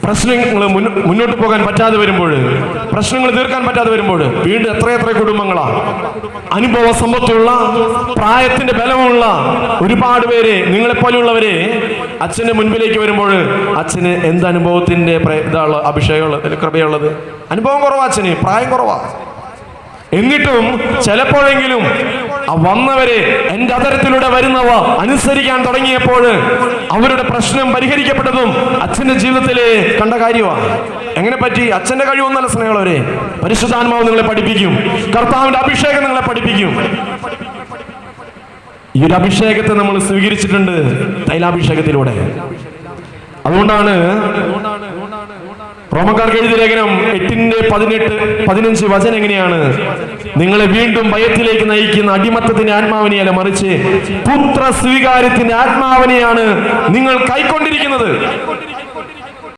പ്രശ്നങ്ങൾ മുന്നോട്ട് പോകാൻ പറ്റാതെ വരുമ്പോൾ, പ്രശ്നങ്ങൾ തീർക്കാൻ പറ്റാതെ വരുമ്പോൾ വീണ്ടും എത്രയെത്ര കുടുംബങ്ങളാ, അനുഭവ സമ്പത്തുള്ള, പ്രായത്തിന്റെ ബലമുള്ള ഒരുപാട് പേര് നിങ്ങളെപ്പോലെയുള്ളവരെ അച്ഛന്റെ മുൻപിലേക്ക് വരുമ്പോൾ അച്ഛന് എന്ത് അനുഭവത്തിന്റെ അഭിഷേകമുള്ളത്, കൃപയുള്ളത്? അനുഭവം കുറവാ, അച്ഛന് പ്രായം കുറവാ. എന്നിട്ടും ചിലപ്പോഴെങ്കിലും വന്നവരെ എന്റെ അതരത്തിലൂടെ വരുന്നവ അനുസരിക്കാൻ തുടങ്ങിയപ്പോൾ അവരുടെ പ്രശ്നം പരിഹരിക്കപ്പെട്ടതും അച്ഛന്റെ ജീവിതത്തിലെ കണ്ട കാര്യമാണ്. എങ്ങനെ പറ്റി? അച്ഛന്റെ കഴിവൊന്നല്ല സ്നേഹമുള്ളവരെ, പരിശുദ്ധാത്മാവ് നിങ്ങളെ പഠിപ്പിക്കും, കർത്താവിന്റെ അഭിഷേകം നിങ്ങളെ പഠിപ്പിക്കും. ഈ ഒരു അഭിഷേകത്തെ നമ്മൾ സ്വീകരിച്ചിട്ടുണ്ട് തൈലാഭിഷേകത്തിലൂടെ. അതുകൊണ്ടാണ് റോമക്കാർക്ക് എഴുതിയ ലേഖനം 8:18-15 വചനം എങ്ങനെയാണ്? നിങ്ങളെ വീണ്ടും ഭയത്തിലേക്ക് നയിക്കുന്ന അടിമത്തത്തിന്റെ ആത്മാവിനെയല്ല, മറിച്ച് പുത്ര സ്വീകാര്യത്തിന്റെ ആത്മാവിനെയാണ് നിങ്ങൾ കൈക്കൊണ്ടിരിക്കുന്നത്.